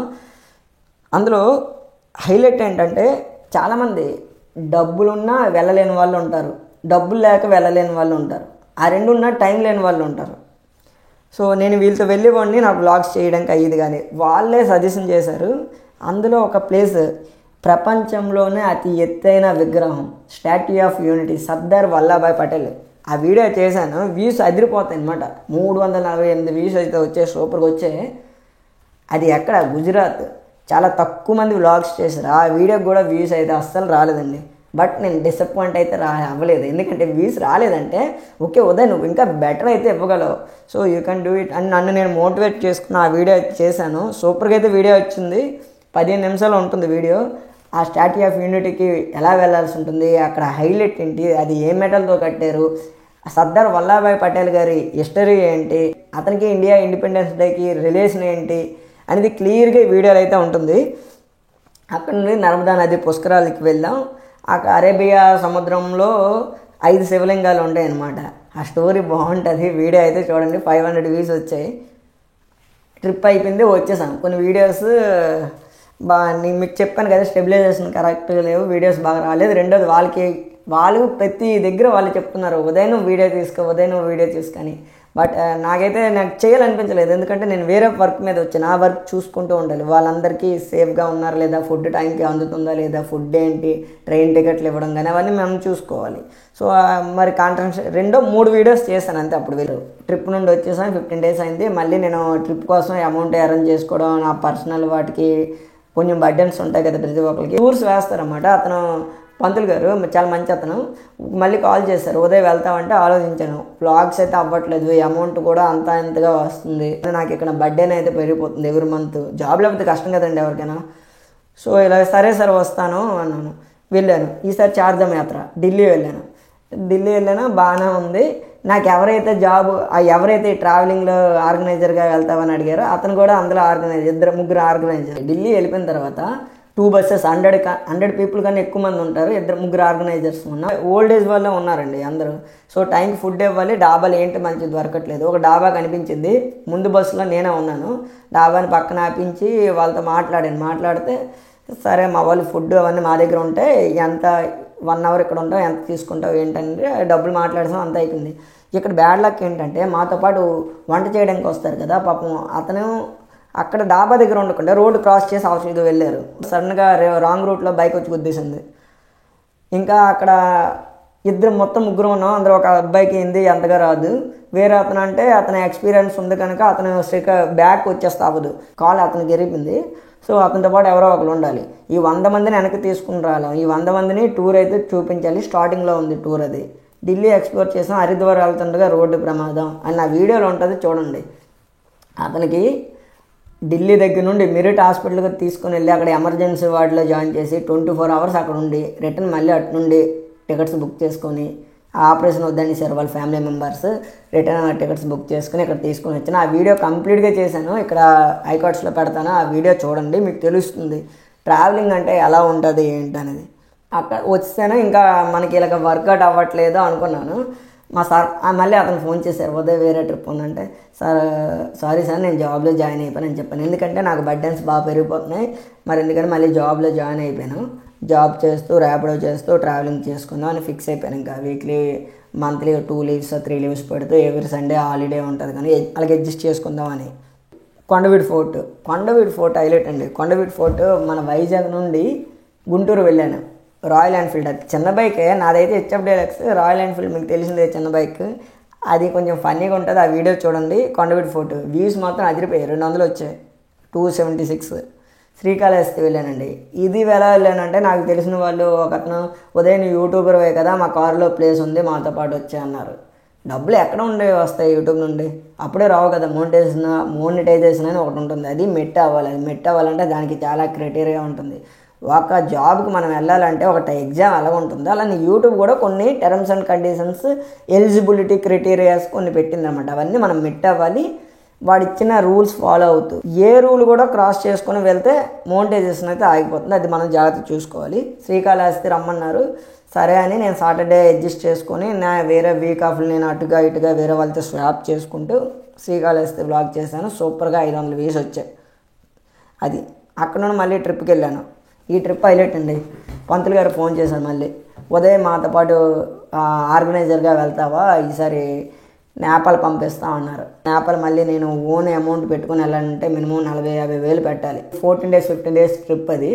అందులో హైలైట్ ఏంటంటే, చాలామంది డబ్బులున్నా వెళ్ళలేని వాళ్ళు ఉంటారు, డబ్బులు లేక వెళ్ళలేని వాళ్ళు ఉంటారు, ఆ రెండు ఉన్నా టైం లేని వాళ్ళు ఉంటారు. సో నేను వీళ్ళతో వెళ్ళేవాడిని, నాకు వ్లాగ్స్ చేయడానికి అయ్యేది కానీ వాళ్ళే సజెషన్ చేశారు. అందులో ఒక ప్లేస్, ప్రపంచంలోనే అతి ఎత్తైన విగ్రహం, statue of unity, Sardar Vallabhbhai Patel. ఆ వీడియో చేశాను, వ్యూస్ అదిరిపోతాయి అనమాట. 348 వ్యూస్ అయితే వచ్చాయి, సూపర్గా వచ్చాయి. అది ఎక్కడ, గుజరాత్. చాలా తక్కువ మంది వ్లాగ్స్ చేశారు, ఆ వీడియోకి కూడా వ్యూస్ అయితే అస్సలు రాలేదండి. బట్ నేను డిసప్పాయింట్ అయితే అవ్వలేదు, ఎందుకంటే వ్యూస్ రాలేదంటే ఓకే ఉదయ్ నువ్వు ఇంకా బెటర్ అయితే ఇవ్వగలవు, so you can do it అని నన్ను నేను మోటివేట్ చేసుకున్న ఆ వీడియో చేశాను. సూపర్గా అయితే వీడియో వచ్చింది, 15 నిమిషాలు ఉంటుంది వీడియో. ఆ స్టాట్యూ ఆఫ్ యూనిటీకి ఎలా వెళ్ళాల్సి ఉంటుంది, అక్కడ హైలైట్ ఏంటి, అది ఏ మెటల్తో కట్టారు, సర్దార్ వల్లభాయ్ పటేల్ గారి హిస్టరీ ఏంటి, అతనికి ఇండియా ఇండిపెండెన్స్ డేకి రిలేషన్ ఏంటి అనేది క్లియర్గా వీడియోలో అయితే ఉంటుంది. అక్కడ నుండి నర్మదా నది పుష్కరాలకి వెళ్ళాం. అరేబియా సముద్రంలో 5 శివలింగాలు ఉంటాయన్నమాట. ఆ స్టోరీ బాగుంటుంది, వీడియో అయితే చూడండి. 500 వ్యూస్ వచ్చాయి. ట్రిప్ అయిపోయింది, వచ్చేసాం. కొన్ని వీడియోస్ నేను మీకు చెప్పాను కదా, స్టెబిలైజేషన్ కరెక్ట్గా లేవు, వీడియోస్ బాగా రాలేదు. రెండోది వాళ్ళు ప్రతి దగ్గర వాళ్ళు చెప్తున్నారు ఉదయం వీడియో తీసుకొని. బట్ నాకు చేయాలనిపించలేదు, ఎందుకంటే నేను వేరే వర్క్ మీద వచ్చాను, ఆ వర్క్ చూసుకుంటూ ఉండాలి. వాళ్ళందరికీ సేఫ్గా ఉన్నారా లేదా, ఫుడ్ టైంకి అందుతుందా లేదా, ఫుడ్ ఏంటి, ట్రైన్ టికెట్లు ఇవ్వడం కానీ అవన్నీ మేము చూసుకోవాలి. సో మరి కాంట్రాక్ట్ 2-3 వీడియోస్ చేశాను అంతే. అప్పుడు వీళ్ళు ట్రిప్ నుండి వచ్చేసాను, 15 డేస్ అయింది. మళ్ళీ నేను ట్రిప్ కోసం అమౌంట్ అరేంజ్ చేసుకోవడం, నా పర్సనల్ వాటికి కొంచెం బర్డెన్స్ ఉంటాయి కదా ప్రతి ఒక్కరికి. టూర్స్ వేస్తారన్నమాట. అతను పంతులు గారు చాలా మంచి అతను, మళ్ళీ కాల్ చేశారు, ఉదయం వెళ్తామంటే ఆలోచించాను. వ్లాగ్స్ అయితే అవ్వట్లేదు, అమౌంట్ కూడా ఇంతగా వస్తుంది, నాకు ఇక్కడ బర్త్డేనే అయితే పెరిగిపోతుంది ఎవ్రీ మంత్. జాబ్ లేకపోతే కష్టం కదండి ఎవరికైనా. సో ఇలా సరే వస్తాను అన్నాను. వెళ్ళాను. ఈసారి చార్ధామ్ యాత్ర ఢిల్లీ వెళ్ళాను, బాగానే ఉంది. నాకు ఎవరైతే ట్రావెలింగ్లో ఆర్గనైజర్గా వెళ్తామని అడిగారో అతను కూడా అందులో ఆర్గనైజర్, ముగ్గురు ఆర్గనైజర్. ఢిల్లీ వెళ్ళిపోయిన తర్వాత 2 బస్సెస్, 100 పీపుల్ కన్నా ఎక్కువ మంది ఉంటారు, 2-3 ఆర్గనైజర్స్ ఉన్నారు. ఓల్డ్ ఏజ్ వాళ్ళే ఉన్నారండి అందరూ. సో టైంకి ఫుడ్ ఇవ్వాలి, డాబాలు ఏంటి మంచి దొరకట్లేదు. ఒక డాబా కనిపించింది, ముందు బస్సులో నేనే ఉన్నాను. డాబాని పక్కన ఆపించి వాళ్ళతో మాట్లాడితే సరే మా వాళ్ళు ఫుడ్ అవన్నీ మా దగ్గర ఉంటే ఎంత 1 అవర్ ఇక్కడ ఉంటావు, ఎంత తీసుకుంటావు ఏంటంటే డబ్బులు మాట్లాడసాం, అంత అయిపోయింది. ఇక్కడ బ్యాడ్ లక్ ఏంటంటే మాతో పాటు వంట చేయడానికి వస్తారు కదా, పాపం అతను అక్కడ డాబా దగ్గర ఉండకుండా రోడ్డు క్రాస్ చేసి అవసరంగా వెళ్ళారు. సడన్గా రాంగ్ రూట్లో బైక్ వచ్చి గుద్దేసింది. ఇంకా అక్కడ మొత్తం ముగ్గురు ఉన్నాం, అందులో ఒక అబ్బాయికి హిందీ అంతగా రాదు. వేరే అతను ఎక్స్పీరియన్స్ ఉంది కనుక అతను బ్యాక్ వచ్చేస్తే అవ్వదు, కాల్ అతనికి ఎరిపింది. సో అతనితో పాటు ఎవరో ఒకరు ఉండాలి. ఈ 100 మందిని వెనక్కి తీసుకుని రాలేం, ఈ 100 మందిని టూర్ అయితే చూపించాలి. స్టార్టింగ్లో ఉంది టూర్, అది ఢిల్లీ ఎక్స్ప్లోర్ చేసాం, హరిద్వార్ వెళ్తుండగా రోడ్డు ప్రమాదం అని నా వీడియోలో ఉంటుంది చూడండి. అతనికి ఢిల్లీ దగ్గర నుండి మెరిట్ హాస్పిటల్కి తీసుకుని వెళ్ళి అక్కడ ఎమర్జెన్సీ వార్డులో జాయిన్ చేసి 24 hours అక్కడ ఉండి రిటర్న్ మళ్ళీ అటు నుండి టికెట్స్ బుక్ చేసుకొని ఆపరేషన్ వద్దని సార్ వాళ్ళ family members return tickets book చేసుకుని ఇక్కడ తీసుకొని వచ్చాను. ఆ వీడియో కంప్లీట్గా చేశాను, ఇక్కడ ఐకార్డ్స్లో పెడతాను, ఆ వీడియో చూడండి, మీకు తెలుస్తుంది ట్రావెలింగ్ అంటే ఎలా ఉంటుంది ఏంటనేది. అక్కడ వచ్చాను, ఇంకా మనకి ఇలాగ వర్కౌట్ అవ్వట్లేదు అనుకున్నాను. మా సార్ మళ్ళీ అతను ఫోన్ చేశారు, ఉదయం వేరే ట్రిప్ ఉందంటే, సారీ సార్ నేను జాబ్లో జాయిన్ అయిపోయాను చెప్పాను. ఎందుకంటే నాకు బర్డెన్స్ బాగా పెరిగిపోతున్నాయి, మరి ఎందుకంటే మళ్ళీ జాబ్లో జాయిన్ అయిపోయాను. జాబ్ చేస్తూ ర్యాపిడో చేస్తూ ట్రావెలింగ్ చేసుకుందాం అని ఫిక్స్ అయిపోయాను. ఇంకా వీక్లీ మంత్లీ 2 leaves 3 leaves పెడుతూ ఎవ్రీ సండే హాలిడే ఉంటుంది కానీ అలాగే అడ్జస్ట్ చేసుకుందామని. కొండవీడు ఫోర్ట్ హైలైట్ అండి. కొండవీడు ఫోర్ట్ మన వైజాగ్ నుండి గుంటూరు వెళ్ళాను. రాయల్ ఎన్ఫీల్డ్, అది చిన్న బైకే, నాదైతే హెచ్ఎఫ్ డీలక్స్. రాయల్ ఎన్ఫీల్డ్ మీకు తెలిసిందే చిన్న బైక్, అది కొంచెం ఫన్నీగా ఉంటుంది. ఆ వీడియో చూడండి. కొండవీడు ఫోర్ట్ వ్యూస్ మాత్రం అదిరిపోయాయి, 200 వచ్చాయి, 276. శ్రీకాళహస్తి వెళ్ళానండి. ఇది ఎలా వెళ్ళానంటే నాకు తెలిసిన వాళ్ళు ఒకతను, ఉదయం యూట్యూబర్ వే కదా మా కారులో ప్లేస్ ఉంది మాతో పాటు వచ్చే అన్నారు. డబ్బులు ఎక్కడ ఉండే వస్తాయి యూట్యూబ్ నుండి, అప్పుడే రావు కదా. మోనిటైజేషన్ అని ఒకటి ఉంటుంది, అది మెట్ అవ్వాలి. అది మెట్ అవ్వాలంటే దానికి చాలా క్రైటీరియా ఉంటుంది. ఒక జాబ్కి మనం వెళ్ళాలంటే ఒక ఎగ్జామ్ ఎలా ఉంటుందో అలానే యూట్యూబ్ కూడా కొన్ని terms and conditions, eligibility criterias కొన్ని పెట్టిందన్నమాట. అవన్నీ మనం మెట్ అవ్వాలి, వాడు ఇచ్చిన రూల్స్ ఫాలో అవుతూ. ఏ రూల్ కూడా క్రాస్ చేసుకొని వెళ్తే మోనిటైజేషన్ అయితే ఆగిపోతుంది, అది మనం జాగ్రత్త చూసుకోవాలి. శ్రీకాళహస్తి రమ్మన్నారు, సరే అని నేను సాటర్డే అడ్జస్ట్ చేసుకొని నా వేరే వీక్ ఆఫ్లు నేను అటుగా ఇటుగా వేరే వాళ్ళతో స్వాప్ చేసుకుంటూ శ్రీకాళహస్తి వ్లాగ్ చేశాను. సూపర్గా 500 views వచ్చాయి. అది అక్కడ నుండి మళ్ళీ ట్రిప్కి వెళ్ళాను. ఈ ట్రిప్ హైలైట్ అండి. పంతులు గారు ఫోన్ చేశారు మళ్ళీ, ఉదయం మాతో పాటు ఆర్గనైజర్గా వెళ్తావా, ఈసారి నేపాల్ పంపిస్తామన్నారు. నేపాల్ మళ్ళీ నేను ఓన్ అమౌంట్ పెట్టుకుని వెళ్ళాలంటే మినిమం 40-50 వేలు పెట్టాలి. 14 days 15 days ట్రిప్ అది.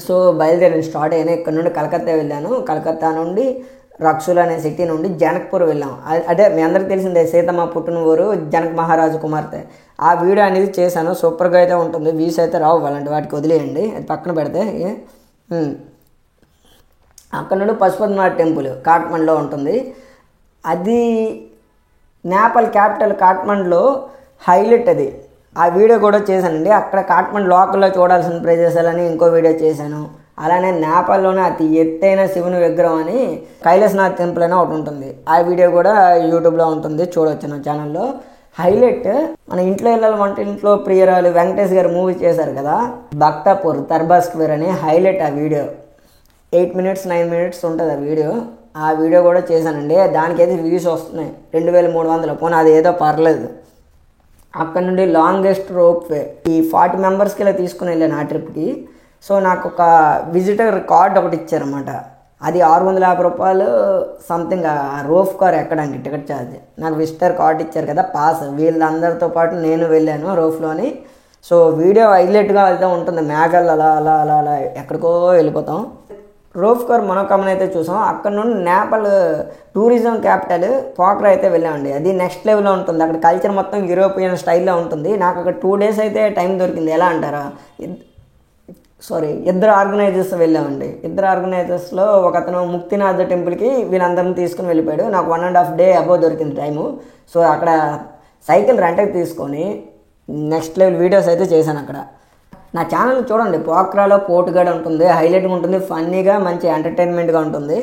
సో బయలుదేరి స్టార్ట్ అయినా ఇక్కడ నుండి కలకత్తా వెళ్ళాను. కలకత్తా నుండి రక్సుల్ అనే సిటీ నుండి జనక్పూర్ వెళ్ళాం. అదే మీ అందరికి తెలిసిందే, సీతమ్మ పుట్టిన ఊరు, జనక్ మహారాజు కుమార్తె. ఆ వీడియో అనేది చేశాను, సూపర్గా అయితే ఉంటుంది. వ్యూస్ అయితే రావు, అలాంటి వాటికి వదిలేయండి, అది పక్కన పెడితే. అక్కడ నుండి పశుపతినాథ్ టెంపుల్ కాఠ్మండ్లో ఉంటుంది. అది నేపాల్ క్యాపిటల్ కాఠ్మండ్లో హైలైట్ అది. ఆ వీడియో కూడా చేశానండి. అక్కడ కాఠ్మండ్ లోకల్లో చూడాల్సిన ప్రదేశాలని ఇంకో వీడియో చేశాను. అలానే నేపాల్లోనే అతి ఎత్తైన శివుని విగ్రహం అని కైలాసనాథ్ టెంపుల్ అని ఒకటి ఉంటుంది. ఆ వీడియో కూడా యూట్యూబ్లో ఉంటుంది, చూడవచ్చు నా ఛానల్లో. హైలైట్ మన ఇంట్లో వెళ్ళాలి వంటింట్లో ప్రియరాలు వెంకటేష్ గారు మూవీ చేశారు కదా, భక్తాపూర్ దర్బార్ స్క్వేర్ అని హైలైట్. ఆ వీడియో 8 minutes 9 minutes ఉంటుంది ఆ వీడియో. ఆ వీడియో కూడా చేశానండి. దానికైతే వ్యూస్ వస్తున్నాయి 2300. పోనీ అది ఏదో పర్లేదు. అక్కడ నుండి లాంగెస్ట్ రోప్ వే ఈ 40 members ఇలా తీసుకుని వెళ్ళాను ఆ ట్రిప్కి. సో నాకు ఒక విజిటర్ కార్డ్ ఒకటి ఇచ్చారన్నమాట. అది 650 రూపాయలు సంథింగ్. ఆ రోప్ కార్ ఎక్కడానికి టికెట్ ఛార్జ్. నాకు విజిటర్ కార్డ్ ఇచ్చారు కదా, పాస్. వీళ్ళందరితో పాటు నేను వెళ్ళాను రోప్లోని. సో వీడియో హైలైట్గా వెళ్తూ ఉంటుంది, మేఘాలు అలా అలా అలా అలా ఎక్కడికో వెళ్ళిపోతాం. రోప్ కార్ మనోకామన్ అయితే చూసాం. అక్కడ నుండి నేపాల్ టూరిజం క్యాపిటల్ పోఖ్రా అయితే వెళ్ళామండి. అది నెక్స్ట్ లెవెల్లో ఉంటుంది. అక్కడ కల్చర్ మొత్తం యూరోపియన్ స్టైల్లో ఉంటుంది. నాకు అక్కడ 2 days అయితే టైం దొరికింది. ఎలా అంటారా, ఇద్దరు ఆర్గనైజర్స్ వెళ్ళామండి. ఇద్దరు ఆర్గనైజర్స్లో ఒకతను ముక్తినాథ్ టెంపుల్కి వీళ్ళందరినీ తీసుకుని వెళ్ళిపోయాడు. నాకు 1.5 day అబోవ్ దొరికింది టైము. సో అక్కడ సైకిల్ రెంట్కి తీసుకొని నెక్స్ట్ లెవెల్ వీడియోస్ అయితే చేశాను అక్కడ. నా ఛానల్ చూడండి, పోఖ్రాలో పోర్టుగాడ్ ఉంటుంది, హైలైట్గా ఉంటుంది, ఫన్నీగా మంచి ఎంటర్టైన్మెంట్గా ఉంటుంది.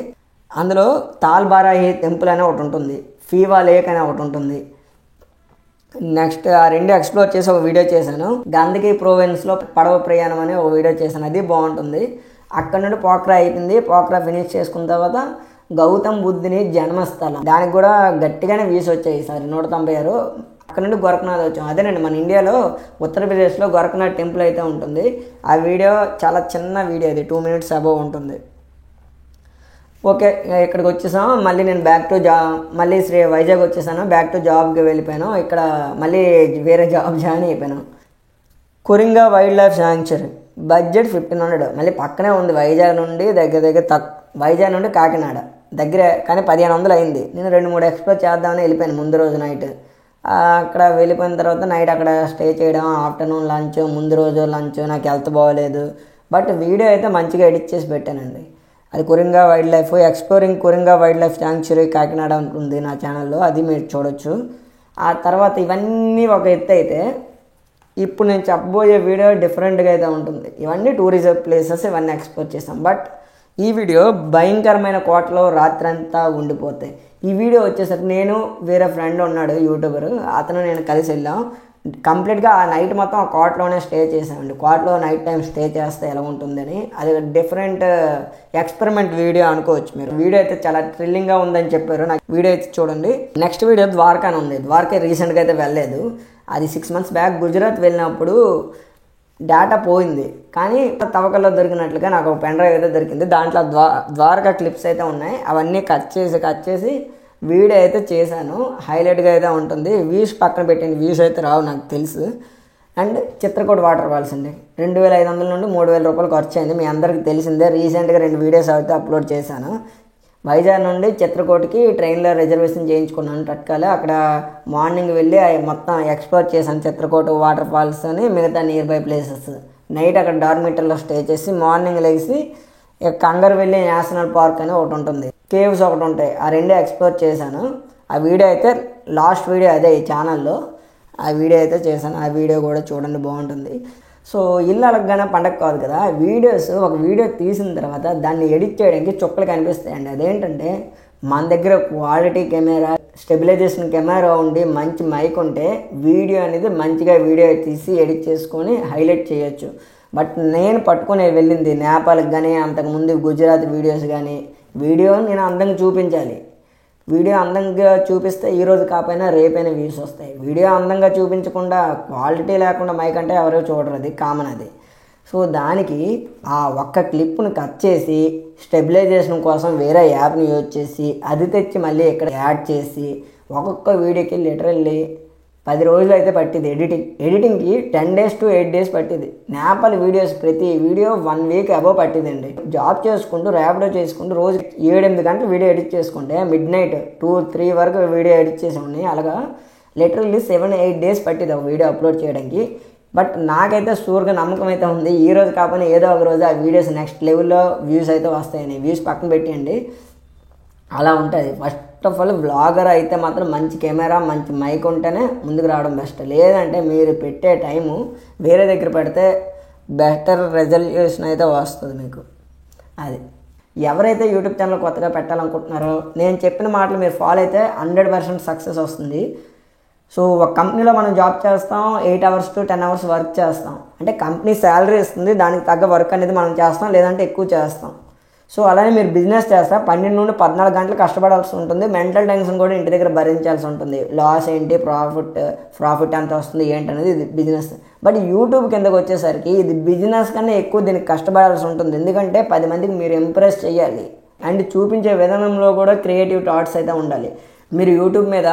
అందులో తాల్ బారాహి టెంపుల్ అనే ఒకటి ఉంటుంది, ఫీవా లేక్ అనే ఒకటి ఉంటుంది. నెక్స్ట్ ఆ 2 ఎక్స్ప్లోర్ చేసి ఒక వీడియో చేశాను. గందకీ ప్రోవిన్స్లో పడవ ప్రయాణం అని ఒక వీడియో చేశాను, అది బాగుంటుంది. అక్కడ నుండి పోఖ్రా అయిపోయింది. పోఖ్రా ఫినిష్ చేసుకున్న తర్వాత గౌతమ్ బుద్ధుని జన్మస్థలం, దానికి కూడా గట్టిగానే వ్యూస్ వచ్చాయి ఈసారి 196. అక్కడ నుండి గోరఖనాథ్ వచ్చాం. అదేనండి మన ఇండియాలో ఉత్తరప్రదేశ్లో గోరఖనాథ్ టెంపుల్ అయితే ఉంటుంది. ఆ వీడియో చాలా చిన్న వీడియో, అది 2 minutes అబోవ్ ఉంటుంది. ఓకే, ఇక్కడికి వచ్చేసాం. మళ్ళీ నేను మళ్ళీ వైజాగ్ వచ్చేసాను. బ్యాక్ టు జాబ్కి వెళ్ళిపోయాను. ఇక్కడ మళ్ళీ వేరే జాబ్ జాయిన్ అయిపోయాను. Coringa wild life sanctuary, budget 1500. మళ్ళీ పక్కనే ఉంది వైజాగ్ నుండి, దగ్గర వైజాగ్ నుండి కాకినాడ దగ్గరే, కానీ 1500 అయింది. నేను 2-3 ఎక్స్ప్లోర్ చేద్దామని వెళ్ళిపోయాను ముందు రోజు నైట్. అక్కడ వెళ్ళిపోయిన తర్వాత నైట్ అక్కడ స్టే చేయడం, ఆఫ్టర్నూన్ లంచ్, ముందు రోజు లంచ్. నాకు హెల్త్ బాగోలేదు, బట్ వీడియో అయితే మంచిగా ఎడిట్ చేసి పెట్టానండి. అది Coringa wild life, exploring Coringa wild life sanctuary Kakinada ఉంటుంది నా ఛానల్లో, అది మీరు చూడొచ్చు. ఆ తర్వాత ఇవన్నీ ఒక ఎత్తు అయితే, ఇప్పుడు నేను చెప్పబోయే వీడియో డిఫరెంట్గా అయితే ఉంటుంది. ఇవన్నీ టూరిజం ప్లేసెస్, ఇవన్నీ ఎక్స్ప్లోర్ చేస్తాం. బట్ ఈ వీడియో భయంకరమైన కోటలో రాత్రంతా ఉండిపోతాయి. ఈ వీడియో వచ్చేసరికి నేను వేరే ఫ్రెండ్ ఉన్నాడు యూట్యూబర్, అతను నేను కలిసి వెళ్ళాం. కంప్లీట్గా ఆ నైట్ మొత్తం ఆ కోటలోనే స్టే చేసామండి. కోటలో నైట్ టైం స్టే చేస్తే ఎలా ఉంటుందని, అది డిఫరెంట్ ఎక్స్పెరిమెంట్ వీడియో అనుకోవచ్చు మీరు. వీడియో అయితే చాలా థ్రిల్లింగ్గా ఉందని చెప్పారు. నాకు వీడియో అయితే చూడండి. నెక్స్ట్ వీడియో ద్వారకా అని ఉంది. ద్వారకా రీసెంట్గా అయితే వెళ్ళలేదు. అది 6 months బ్యాక్ గుజరాత్ వెళ్ళినప్పుడు డేటా పోయింది, కానీ తవ్వకల్లో దొరికినట్లుగా నాకు ఒక పెన్ డ్రైవ్ అయితే దొరికింది. దాంట్లో ద్వారకా క్లిప్స్ అయితే ఉన్నాయి. అవన్నీ కట్ చేసి వీడియో అయితే చేశాను. హైలైట్గా అయితే ఉంటుంది. వ్యూస్ పక్కన పెట్టింది, వ్యూస్ అయితే రావు నాకు తెలుసు. అండ్ చిత్రకూట వాటర్ ఫాల్స్ అండి, 2500 నుండి 3000 రూపాయలు ఖర్చు అయింది. మీ అందరికీ తెలిసిందే. రీసెంట్గా 2 వీడియోస్ అయితే అప్లోడ్ చేశాను. వైజాగ్ నుండి చిత్రకూటకి ట్రైన్లో రిజర్వేషన్ చేయించుకున్నాను తట్కాలే. అక్కడ మార్నింగ్ వెళ్ళి మొత్తం ఎక్స్ప్లోర్ చేశాను చిత్రకూట వాటర్ ఫాల్స్ అని మిగతా నియర్ బై ప్లేసెస్. నైట్ అక్కడ డార్మిటర్లో స్టే చేసి మార్నింగ్ లేచి కంగరవెల్లి నేషనల్ పార్క్ అని ఒకటి ఉంటుంది, కేవ్స్ ఒకటి ఉంటాయి, ఆ 2 ఎక్స్ప్లోర్ చేశాను. ఆ వీడియో అయితే లాస్ట్ వీడియో అదే ఈ ఛానల్లో ఆ వీడియో అయితే చేశాను. ఆ వీడియో కూడా చూడండి, బాగుంటుంది. సో ఇల్లు అలగ్గానే పండగ కాదు కదా, వీడియోస్ ఒక వీడియో తీసిన తర్వాత దాన్ని ఎడిట్ చేయడానికి చుక్కలు కనిపిస్తాయండి. అదేంటంటే మన దగ్గర క్వాలిటీ కెమెరా, స్టెబిలైజేషన్ కెమెరా ఉండి మంచి మైక్ ఉంటే వీడియో అనేది మంచిగా వీడియో తీసి ఎడిట్ చేసుకొని హైలైట్ చేయొచ్చు. బట్ నేను పట్టుకొని వెళ్ళింది నేపాల్కి కానీ అంతకుముందు గుజరాత్ వీడియోస్ కానీ, వీడియో నేను అందంగా చూపించాలి. వీడియో అందంగా చూపిస్తే ఈరోజు కాకపోయినా రేపైనా వ్యూస్ వస్తాయి. వీడియో అందంగా చూపించకుండా క్వాలిటీ లేకుండా మైక్ అంటే ఎవరో చూడరు, అది కామన్ అది. సో దానికి ఆ ఒక్క క్లిప్ను కట్ చేసి స్టెబిలైజేషన్ కోసం వేరే యాప్ని యూజ్ చేసి అది తెచ్చి మళ్ళీ ఇక్కడ యాడ్ చేసి ఒక్కొక్క వీడియోకి లిటరల్లీ 10 రోజులు అయితే పట్టింది ఎడిటింగ్కి 10 days to 8 days పట్టింది. నేపాల్ వీడియోస్ ప్రతి వీడియో 1 week అబవ్ పట్టిందండి. జాబ్ చేసుకుంటూ ర్యాపిడో చేసుకుంటూ రోజు 7-8 గంటలు వీడియో ఎడిట్ చేసుకుంటే మిడ్-నైట్ 2-3 వరకు వీడియో ఎడిట్ చేసి ఉన్నాయి. అలాగా లిటరల్లీ 7-8 days పట్టింది ఒక వీడియో అప్లోడ్ చేయడానికి. బట్ నాకైతే షూర్గా నమ్మకం అయితే ఉంది, ఈ రోజు కాకపోయినా ఏదో ఒక రోజు ఆ వీడియోస్ నెక్స్ట్ లెవెల్లో వ్యూస్ అయితే వస్తాయని. వ్యూస్ పక్కన పెట్టేయండి, అలా ఉంటుంది. ఫస్ట్ ఆఫ్ ఆల్ వ్లాగర్ అయితే మాత్రం మంచి కెమెరా మంచి మైక్ ఉంటేనే ముందుకు రావడం బెస్ట్. లేదంటే మీరు పెట్టే టైము వేరే దగ్గర పెడితే బెటర్ రెజల్యూషన్ అయితే వస్తుంది మీకు. అది ఎవరైతే యూట్యూబ్ ఛానల్ కొత్తగా పెట్టాలనుకుంటున్నారో నేను చెప్పిన మాటలు మీరు ఫాలో అయితే 100% సక్సెస్ వస్తుంది. సో ఒక కంపెనీలో మనం జాబ్ చేస్తాం, 8 hours to 10 hours వర్క్ చేస్తాం. అంటే కంపెనీ శాలరీ ఇస్తుంది, దానికి తగ్గ వర్క్ అనేది మనం చేస్తాం, లేదంటే ఎక్కువ చేస్తాం. సో అలానే మీరు బిజినెస్ చేస్తా 12 నుండి 14 గంటలు కష్టపడాల్సి ఉంటుంది. మెంటల్ టెన్షన్ కూడా ఇంటి దగ్గర భరించాల్సి ఉంటుంది. లాస్ ఏంటి, ప్రాఫిట్ ఎంత వస్తుంది ఏంటనేది ఇది బిజినెస్. బట్ యూట్యూబ్ కిందకు వచ్చేసరికి ఇది బిజినెస్ కన్నా ఎక్కువ దీనికి కష్టపడాల్సి ఉంటుంది. ఎందుకంటే 10 మందికి మీరు ఇంప్రెస్ చేయాలి అండ్ చూపించే విధానంలో కూడా క్రియేటివ్ థాట్స్ అయితే ఉండాలి. మీరు యూట్యూబ్ మీద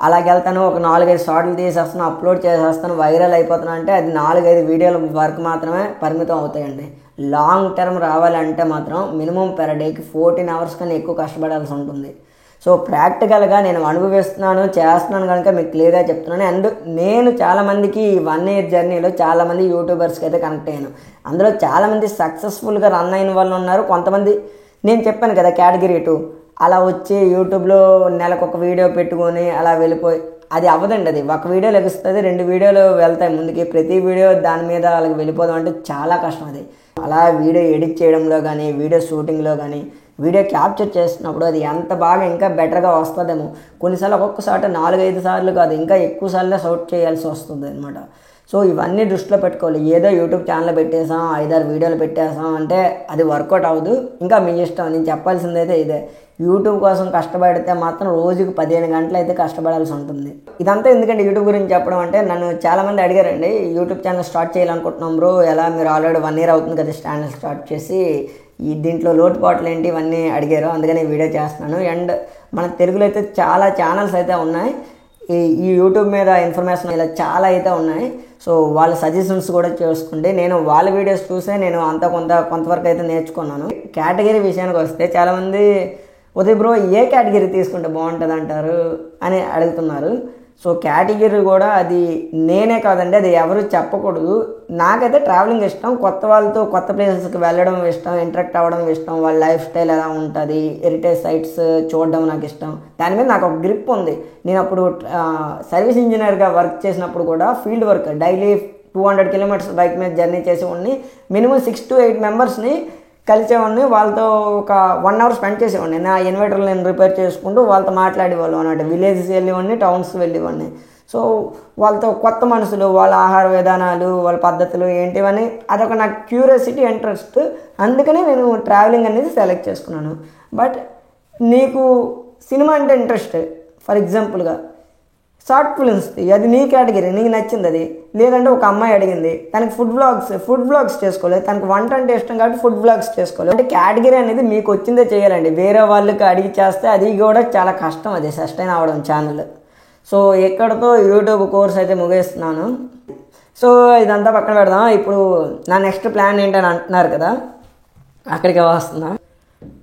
అలాగెళ్తాను ఒక 4-5 షార్ట్లు తీసేస్తాను, అప్లోడ్ చేసేస్తాను, వైరల్ అయిపోతాను అంటే అది 4-5 వీడియోల వరకు మాత్రమే పరిమితం అవుతాయండి. లాంగ్ టర్మ్ రావాలంటే మాత్రం మినిమం పెర్ డేకి 14 hours కన్నా ఎక్కువ కష్టపడాల్సి ఉంటుంది. సో ప్రాక్టికల్గా నేను అనుభవిస్తున్నాను చేస్తున్నాను కనుక మీకు క్లియర్గా చెప్తున్నాను. అండ్ నేను చాలామందికి 1 year జర్నీలో చాలామంది యూట్యూబర్స్కి అయితే కనెక్ట్ అయ్యాను. అందులో చాలామంది సక్సెస్ఫుల్గా రన్ అయిన వాళ్ళు ఉన్నారు. కొంతమంది నేను చెప్పాను కదా కేటగిరీ 2 అలా వచ్చి యూట్యూబ్లో నెలకు ఒక వీడియో పెట్టుకొని అలా వెళ్ళిపోయి అది అవ్వదండి. అది ఒక వీడియో లభిస్తుంది, 2 వీడియోలు వెళ్తాయి ముందుకి. ప్రతి వీడియో దాని మీద అలాగ వెళ్ళిపోదాం అంటే చాలా కష్టం. అది అలా వీడియో ఎడిట్ చేయడంలో కానీ వీడియో షూటింగ్లో కానీ వీడియో క్యాప్చర్ చేస్తున్నప్పుడు అది ఎంత బాగా ఇంకా బెటర్గా వస్తుందేమో. కొన్నిసార్లు ఒక్కొక్కసారి 4-5 సార్లు కాదు ఇంకా ఎక్కువ సార్లు షూట్ చేయాల్సి వస్తుంది అనమాట. సో ఇవన్నీ దృష్టిలో పెట్టుకోవాలి. ఏదో యూట్యూబ్ ఛానల్ పెట్టేసాం 5-6 వీడియోలు పెట్టేసాం అంటే అది వర్కౌట్ అవ్వదు. ఇంకా మీ ఇష్టం. నేను చెప్పాల్సింది అయితే ఇదే, యూట్యూబ్ కోసం కష్టపడితే మాత్రం రోజుకు 15 గంటలు అయితే కష్టపడాల్సి ఉంటుంది. ఇదంతా ఎందుకంటే యూట్యూబ్ గురించి చెప్పడం అంటే నన్ను చాలామంది అడిగారండి, యూట్యూబ్ ఛానల్ స్టార్ట్ చేయాలనుకుంటున్నాం బ్రో, ఎలా మీరు ఆల్రెడీ 1 year అవుతుంది కదా ఛానల్ స్టార్ట్ చేసి, ఈ దీంట్లో లోటుపాట్లు ఏంటి ఇవన్నీ అడిగారు. అందుకని వీడియో చేస్తున్నాను. అండ్ మన తెలుగులో అయితే చాలా ఛానల్స్ అయితే ఉన్నాయి ఈ యూట్యూబ్ మీద ఇన్ఫర్మేషన్ ఇలా చాలా అయితే ఉన్నాయి. సో వాళ్ళ సజెషన్స్ కూడా చేసుకోండి. నేను వాళ్ళ వీడియోస్ చూసే నేను కొంతవరకు అయితే నేర్చుకున్నాను. కేటగిరీ విషయానికి వస్తే చాలామంది ఉదయ్ బ్రో ఏ కేటగిరీ తీసుకుంటే బాగుంటుంది అంటారు అని అడుగుతున్నారు. సో కేటగిరీ కూడా అది నేనే కాదండి, అది ఎవరు చెప్పకూడదు. నాకైతే ట్రావెలింగ్ ఇష్టం, కొత్త వాళ్ళతో కొత్త ప్లేసెస్కి వెళ్ళడం ఇష్టం, ఇంటరాక్ట్ అవ్వడం ఇష్టం, వాళ్ళ లైఫ్ స్టైల్ ఎలా ఉంటుంది, హెరిటేజ్ సైట్స్ చూడడం నాకు ఇష్టం. దాని మీద నాకు ఒక గ్రిప్ ఉంది. నేను అప్పుడు సర్వీస్ ఇంజనీర్గా వర్క్ చేసినప్పుడు కూడా field work daily 200 kilometres bike మీద జర్నీ చేసేవాడిని. మినిమం 6 to 8 మెంబర్స్ని కలిసేవాడిని, వాళ్ళతో ఒక 1 hour స్పెండ్ చేసేవాడిని. నా ఇన్వర్టర్లు నేను రిపేర్ చేసుకుంటూ వాళ్ళతో మాట్లాడేవాళ్ళు అన్నట్టు. విలేజెస్ వెళ్ళేవాడిని, టౌన్స్ వెళ్ళేవాడిని. సో వాళ్ళతో కొత్త మనుషులు, వాళ్ళ ఆహార విధానాలు, వాళ్ళ పద్ధతులు ఏంటివని అదొక నాకు క్యూరియాసిటీ, ఇంట్రెస్ట్. అందుకనే నేను ట్రావెలింగ్ అనేది సెలెక్ట్ చేసుకున్నాను. బట్ నీకు సినిమా అంటే ఇంట్రెస్ట్, ఫర్ ఎగ్జాంపుల్గా షార్ట్ ఫిల్మ్స్, అది నీ కేటగిరీ, నీకు నచ్చింది అది. లేదంటే ఒక అమ్మాయి అడిగింది, తనకి ఫుడ్ బ్లాగ్స్ చేసుకోలేదు, తనకు వంట అంటే ఇష్టం కాబట్టి ఫుడ్ బ్లాగ్స్ చేసుకోలేదు. అంటే కేటగిరీ అనేది మీకు వచ్చిందే చేయాలండి. వేరే వాళ్ళకి అడిగి చేస్తే అది కూడా చాలా కష్టం, అది సస్టైన్ అవ్వడం ఛానల్. సో ఎక్కడితో యూట్యూబ్ కోర్స్ అయితే ముగిస్తున్నాను. సో ఇదంతా పక్కన పెడదాం. ఇప్పుడు నా నెక్స్ట్ ప్లాన్ ఏంటని అంటున్నారు కదా, అక్కడికి వస్తున్నా.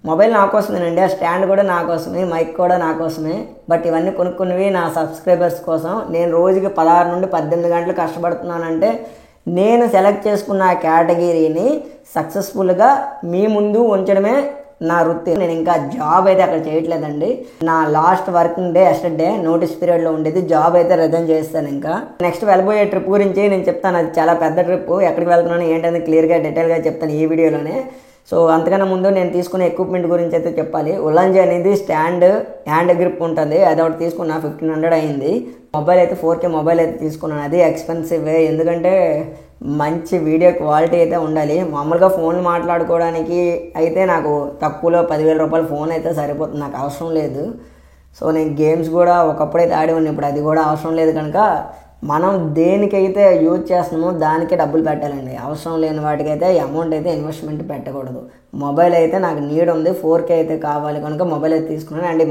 మొబైల్ నా కోసమేనండి, ఆ స్టాండ్ కూడా నా కోసమే, మైక్ కూడా నా కోసమే. బట్ ఇవన్నీ కొనుక్కున్నవి నా సబ్స్క్రైబర్స్ కోసం. నేను రోజుకి 16 నుండి 18 గంటలు కష్టపడుతున్నానంటే నేను సెలెక్ట్ చేసుకున్న ఆ కేటగిరీని సక్సెస్ఫుల్గా మీ ముందు ఉంచడమే నా వృత్తి. నేను ఇంకా జాబ్ అయితే అక్కడ చేయట్లేదండి. నా last working day yesterday notice పీరియడ్లో ఉండేది. జాబ్ అయితే రిజైన్ చేస్తాను. ఇంకా నెక్స్ట్ వెళ్ళబోయే ట్రిప్ గురించి నేను చెప్తాను. అది చాలా పెద్ద ట్రిప్. ఎక్కడికి వెళ్తున్నాను ఏంటనేది క్లియర్గా డీటెయిల్గా చెప్తాను ఈ వీడియోలోనే. సో అంతకన్నా ముందు నేను తీసుకునే ఎక్విప్మెంట్ గురించి అయితే చెప్పాలి. ఉల్లంజి అనేది స్టాండ్, హ్యాండ్ గ్రిప్ ఉంటుంది, అది ఒకటి తీసుకున్నా. 1500 అయింది. మొబైల్ అయితే 4K మొబైల్ అయితే తీసుకున్నాను. అది ఎక్స్పెన్సివ్, ఎందుకంటే మంచి వీడియో క్వాలిటీ అయితే ఉండాలి. మామూలుగా ఫోన్లు మాట్లాడుకోవడానికి అయితే నాకు తక్కువలో 10,000 రూపాయల ఫోన్ అయితే సరిపోతుంది, నాకు అవసరం లేదు. సో నేను గేమ్స్ కూడా ఒకప్పుడైతే ఆడి ఉన్నాను, ఇప్పుడు అది కూడా అవసరం లేదు. కనుక మనం దేనికైతే యూజ్ చేస్తున్నామో దానికే డబ్బులు పెట్టాలండి. అవసరం లేని వాటికైతే అమౌంట్ అయితే ఇన్వెస్ట్మెంట్ పెట్టకూడదు. మొబైల్ అయితే నాకు నీడ్ ఉంది, 4K అయితే కావాలి కనుక మొబైల్ అయితే తీసుకున్నాను. అండ్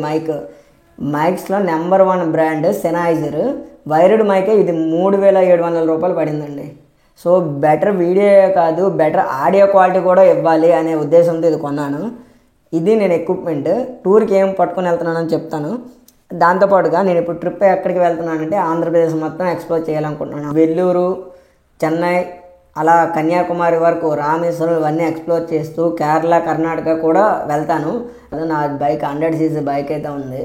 మైక్స్లో నెంబర్ 1 బ్రాండ్ సెనాయిజర్ వైర్డ్ మైకే. ఇది 3,700 రూపాయలు పడిందండి. సో బెటర్ వీడియో కాదు, బెటర్ ఆడియో క్వాలిటీ కూడా ఇవ్వాలి అనే ఉద్దేశంతో ఇది కొన్నాను. ఇది నేను ఎక్విప్మెంట్. టూర్కి ఏం పట్టుకొని వెళ్తున్నానని చెప్తాను. దాంతోపాటుగా నేను ఇప్పుడు ట్రిప్ ఎక్కడికి వెళ్తున్నానంటే ఆంధ్రప్రదేశ్ మొత్తం ఎక్స్ప్లోర్ చేయాలనుకుంటున్నాను. వెల్లూరు, చెన్నై, అలా కన్యాకుమారి వరకు, రామేశ్వరం ఇవన్నీ ఎక్స్ప్లోర్ చేస్తూ కేరళ, కర్ణాటక కూడా వెళ్తాను. నా బైక్ 100cc బైక్ అయితే ఉంది.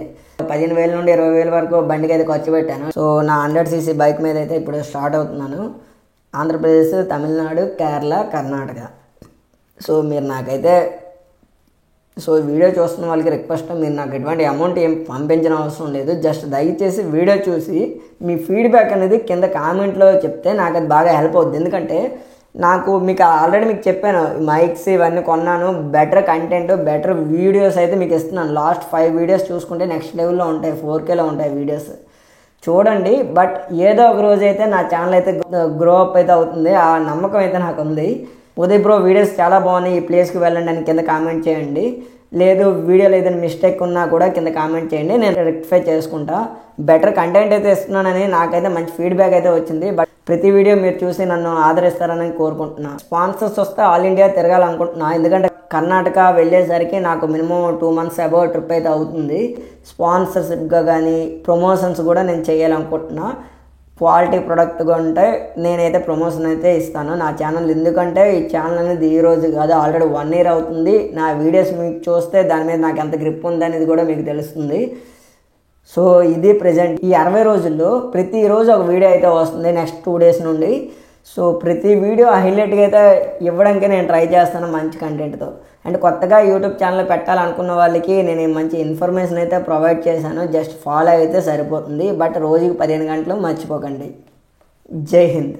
15,000 నుండి 20,000 వరకు బండికి అయితే ఖర్చు పెట్టాను. సో నా 100cc బైక్ మీద అయితే ఇప్పుడు స్టార్ట్ అవుతున్నాను. ఆంధ్రప్రదేశ్, తమిళనాడు, కేరళ, కర్ణాటక. సో మీరు నాకైతే వీడియో చూస్తున్న వాళ్ళకి రిక్వెస్ట్, మీరు నాకు ఎటువంటి అమౌంట్ ఏం పంపించిన అవసరం లేదు. జస్ట్ దయచేసి వీడియో చూసి మీ ఫీడ్బ్యాక్ అనేది కింద కామెంట్లో చెప్తే నాకు అది బాగా హెల్ప్ అవుతుంది. ఎందుకంటే మీకు ఆల్రెడీ చెప్పాను, మైక్స్ ఇవన్నీ కొన్నాను. బెటర్ కంటెంట్, బెటర్ వీడియోస్ అయితే మీకు ఇస్తున్నాను. లాస్ట్ 5 వీడియోస్ చూసుకుంటే నెక్స్ట్ లెవెల్లో ఉంటాయి, 4Kలో ఉంటాయి వీడియోస్, చూడండి. బట్ ఏదో ఒక రోజు అయితే నా ఛానల్ అయితే గ్రో అప్ అయితే అవుతుంది, ఆ నమ్మకం అయితే నాకు ఉంది. ఉదయ్ బ్రో వీడియోస్ చాలా బాగున్నాయి, ఈ ప్లేస్కి వెళ్ళండి అని కింద కామెంట్ చేయండి. లేదు వీడియోలో ఏదైనా మిస్టేక్ ఉన్నా కూడా కింద కామెంట్ చేయండి, నేను రెక్టిఫై చేసుకుంటా. బెటర్ కంటెంట్ అయితే ఇస్తున్నానని నాకైతే మంచి ఫీడ్బ్యాక్ అయితే వచ్చింది. బట్ ప్రతి వీడియో మీరు చూసి నన్ను ఆదరిస్తారని కోరుకుంటున్నా. స్పాన్సర్స్ వస్తే ఆల్ ఇండియా తిరగాలనుకుంటున్నా. ఎందుకంటే కర్ణాటక వెళ్ళేసరికి నాకు మినిమం 2 months అబౌవ్ ట్రిప్ అయితే అవుతుంది. స్పాన్సర్షిప్గా కానీ ప్రమోషన్స్ కూడా నేను చేయాలనుకుంటున్నా. క్వాలిటీ ప్రొడక్ట్గా ఉంటే నేనైతే ప్రమోషన్ అయితే ఇస్తాను నా ఛానల్. ఎందుకంటే ఈ ఛానల్ అనేది ఈ రోజు కాదు, ఆల్రెడీ 1 year అవుతుంది. నా వీడియోస్ మీకు చూస్తే దాని మీద నాకు ఎంత గ్రిప్ ఉంది అనేది కూడా మీకు తెలుస్తుంది. సో ఇది ప్రజెంట్ ఈ 60 రోజుల్లో ప్రతిరోజు ఒక వీడియో అయితే వస్తుంది నెక్స్ట్ 2 days నుండి. సో ప్రతి వీడియో హైలైట్గా అయితే ఇవ్వడానికి నేను ట్రై చేస్తాను మంచి కంటెంట్తో. అండ్ కొత్తగా యూట్యూబ్ ఛానల్ పెట్టాలనుకున్న వాళ్ళకి నేను మంచి ఇన్ఫర్మేషన్ అయితే ప్రొవైడ్ చేశాను. జస్ట్ ఫాలో అయితే సరిపోతుంది. బట్ రోజుకి 15 గంటలు మర్చిపోకండి. జై హింద్.